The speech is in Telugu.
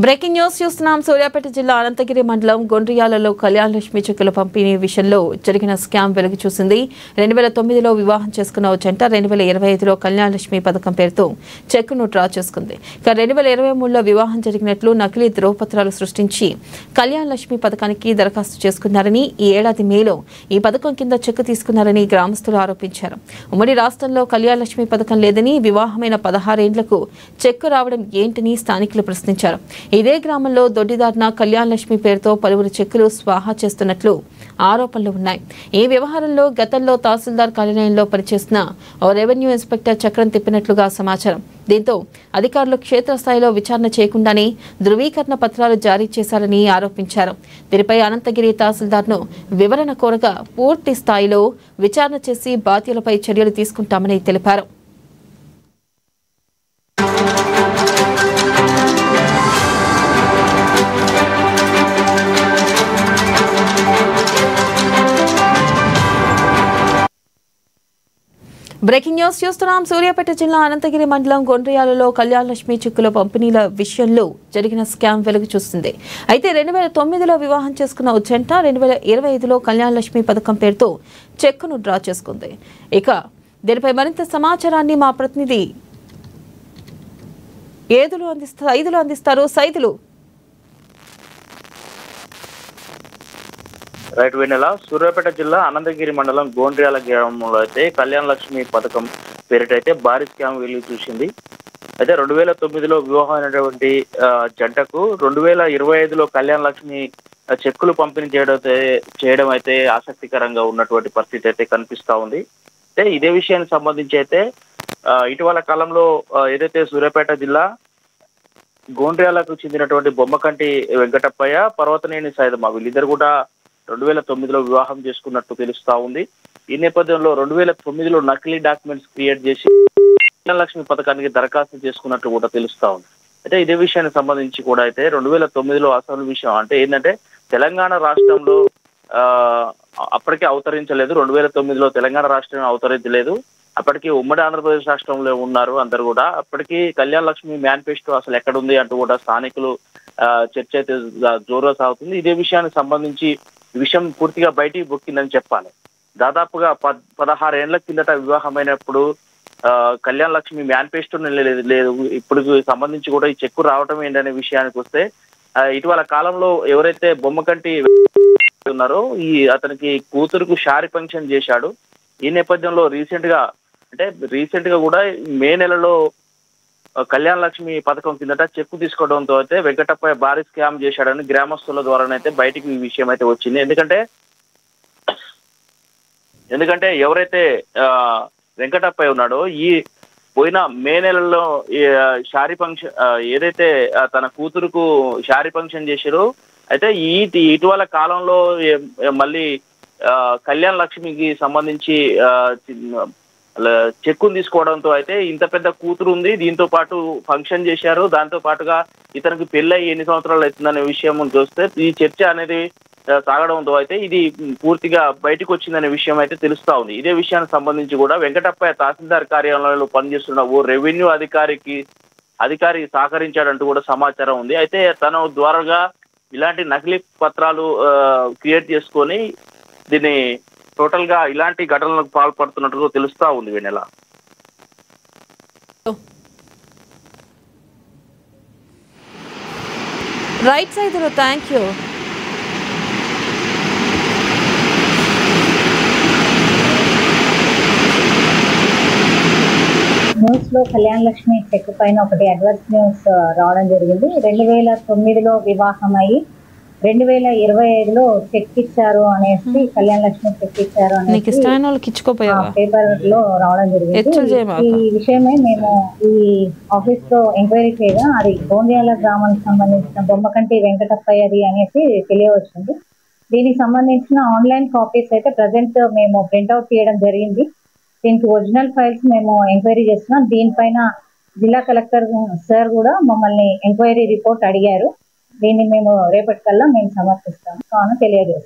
బ్రేకింగ్ న్యూస్ చూస్తున్నాం. సూర్యాపేట జిల్లా అనంతగిరి మండలం గొండ్రియాలలో కళ్యాణ లక్ష్మి చెక్కుల పంపిణీ విషయంలో జరిగిన స్కామ్ వెలుగు చూసింది. 2009లో వివాహం చేసుకున్న ఓ జంట 2025లో కళ్యాణ లక్ష్మి పథకం పేరుతో చెక్కును డ్రా చేసుకుంది. ఇక 2023లో వివాహం జరిగినట్లు నకిలీ ధ్రువపత్రాలు సృష్టించి కళ్యాణ లక్ష్మి పథకానికి దరఖాస్తు చేసుకున్నారని, ఈ ఏడాది మేలో ఈ పథకం కింద చెక్కు తీసుకున్నారని గ్రామస్తులు ఆరోపించారు. ఉమ్మడి రాష్ట్రంలో కళ్యాణ లక్ష్మి పథకం లేదని, వివాహమైన 16 ఏళ్లకు చెక్కు రావడం ఏంటని స్థానికులు ప్రశ్నించారు. ఇదే గ్రామంలో దొడ్డిదారిన కళ్యాణ లక్ష్మి పేరుతో పలువురు చెక్కులు స్వాహా చేస్తున్నట్లు ఆరోపణలు ఉన్నాయి. ఈ వ్యవహారంలో గతంలో తహసీల్దార్ కార్యాలయంలో పనిచేసిన ఓ రెవెన్యూ ఇన్స్పెక్టర్ చక్రం తిప్పినట్లుగా సమాచారం. దీంతో అధికారులు క్షేత్రస్థాయిలో విచారణ చేయకుండానే ధృవీకరణ పత్రాలు జారీ చేశారని ఆరోపించారు. దీనిపై అనంతగిరి తహసీల్దార్ను వివరణ కోరగా పూర్తి స్థాయిలో విచారణ చేసి బాధ్యులపై చర్యలు తీసుకుంటామని తెలిపారు. బ్రేకింగ్ న్యూస్ చూస్తున్నాం. సూర్యాపేట జిల్లా అనంతగిరి మండలం గొండ్రియాలలో కళ్యాణ లక్ష్మి చెక్కుల పంపిణీల విషయంలో జరిగిన స్కామ్ వెలుగు చూస్తుంది. అయితే 2009లో వివాహం చేసుకున్న ఓ జంట 2025లో కళ్యాణ లక్ష్మి పథకం పేరుతో చెక్కును డ్రా చేసుకుంది. ఇక దీనిపై మరింత సమాచారాన్ని మా ప్రతినిధి సైదులు అందిస్తారు. సైదులు రైట్ వెన్నెల సూర్యాపేట జిల్లా అనంతగిరి మండలం గోండ్రియాల గ్రామంలో అయితే కళ్యాణ లక్ష్మి పథకం పేరిటైతే భారీ స్కామ్ వెలుగు చూసింది. అయితే 2009లో వివాహం అయినటువంటి జంటకు 2025లో కళ్యాణ లక్ష్మి చెక్కులు పంపిణీ చేయడం అయితే ఆసక్తికరంగా ఉన్నటువంటి పరిస్థితి అయితే కనిపిస్తా ఉంది. అయితే ఇదే విషయానికి సంబంధించి అయితే ఇటీవల కాలంలో ఏదైతే సూర్యాపేట జిల్లా గోండ్రియాలకు చెందినటువంటి బొమ్మకంటి వెంకటప్పయ్య, పర్వతనేని సైదమ్మ వీళ్ళిద్దరు కూడా 2009లో వివాహం చేసుకున్నట్టు తెలుస్తా ఉంది. ఈ నేపథ్యంలో 2009లో నకిలీ డాక్యుమెంట్స్ క్రియేట్ చేసి లక్ష్మి పథకానికి దరఖాస్తు చేసుకున్నట్టు కూడా తెలుస్తా ఉంది. అయితే ఇదే విషయానికి సంబంధించి కూడా అయితే 2009లో అసలు విషయం అంటే ఏంటంటే తెలంగాణ రాష్ట్రంలో అప్పటికే అవతరించలేదు. 2009లో తెలంగాణ రాష్ట్రం అవతరించలేదు. అప్పటికి ఉమ్మడి ఆంధ్రప్రదేశ్ రాష్ట్రంలో ఉన్నారు అందరు కూడా. అప్పటికి కళ్యాణ లక్ష్మి మేనిఫెస్టో అసలు ఎక్కడుంది అంటూ కూడా స్థానికులు చర్చ అయితే జోరుగా సాగుతుంది. ఇదే విషయానికి సంబంధించి ఈ విషయం పూర్తిగా బయటికి బొక్కిందని చెప్పాలి. దాదాపుగా 16 ఏళ్ల కిందట వివాహమైనప్పుడు కళ్యాణ లక్ష్మి మేనిఫెస్టో లేదు. ఇప్పుడు సంబంధించి కూడా ఈ చెక్కు రావటం ఏంటనే విషయానికి వస్తే ఇటీవల కాలంలో ఎవరైతే బొమ్మకంటి ఉన్నారో అతనికి కూతురుకు శారీ ఫంక్షన్ చేశాడు. ఈ నేపథ్యంలో రీసెంట్ గా కూడా మే నెలలో కళ్యాణ లక్ష్మి పథకం కిందట చెక్కు తీసుకోవడంతో అయితే వెంకటప్ప భారీ స్కామ్ చేశాడని గ్రామస్తుల ద్వారానైతే బయటికి ఈ విషయం అయితే వచ్చింది. ఎందుకంటే ఎవరైతే వెంకటప్ప ఉన్నాడో ఈ పోయిన మే నెలలో శారీ ఫంక్షన్ ఏదైతే తన కూతురుకు శారీ ఫంక్షన్ చేశారో అయితే ఇటీవల కాలంలో మళ్ళీ కళ్యాణ లక్ష్మికి సంబంధించి చెక్కును తీసుకోవడంతో అయితే ఇంత పెద్ద కూతురు ఉంది, దీంతో పాటు ఫంక్షన్ చేశారు, దాంతో పాటుగా ఇతనికి పెళ్ళై ఎన్ని సంవత్సరాలు అవుతుందనే విషయం చూస్తే ఈ చర్చ అనేది సాగడంతో అయితే ఇది పూర్తిగా బయటకు వచ్చిందనే విషయం అయితే తెలుస్తా ఉంది. ఇదే విషయానికి సంబంధించి కూడా వెంకటప్ప తహసీల్దార్ కార్యాలయంలో పనిచేస్తున్న ఓ రెవెన్యూ అధికారి సహకరించాడంటూ కూడా సమాచారం ఉంది. అయితే తన ద్వారాగా ఇలాంటి నకిలీ పత్రాలు క్రియేట్ చేసుకొని దీన్ని టోటల్ గా ఇలాంటి ఘటనలకు పాల్పడుతున్నట్టు తెలుస్తా ఉంది. Vennela right Saidulu, thank you. News లో కళ్యాణ లక్ష్మి చెక్ పైన ఒకటి అడ్వర్స్ న్యూస్ రావడం జరిగింది. 2009లో వివాహం అయ్యి 2025లో చెక్ ఇచ్చారు అనేసి కళ్యాణ లక్ష్మి చెక్ ఇచ్చారు అనేసి పేపర్ లో రావడం జరిగింది. ఈ విషయమే మేము ఈ ఆఫీస్ లో ఎంక్వైరీ చేయగా అది గోండ్రియాల గ్రామానికి సంబంధించిన బొమ్మకంటి వెంకటప్పయ్యది అనేసి తెలియవచ్చింది. దీనికి సంబంధించిన ఆన్లైన్ కాపీస్ అయితే ప్రజెంట్ మేము ప్రింట్అవుట్ చేయడం జరిగింది. దీనికి ఒరిజినల్ ఫైల్స్ మేము ఎంక్వైరీ చేస్తున్నాం. దీనిపైన జిల్లా కలెక్టర్ సార్ కూడా మమ్మల్ని ఎంక్వైరీ రిపోర్ట్ అడిగారు. దీన్ని మేము రేపటికల్లా మేము సమర్పిస్తాము కావున తెలియజేస్తాం.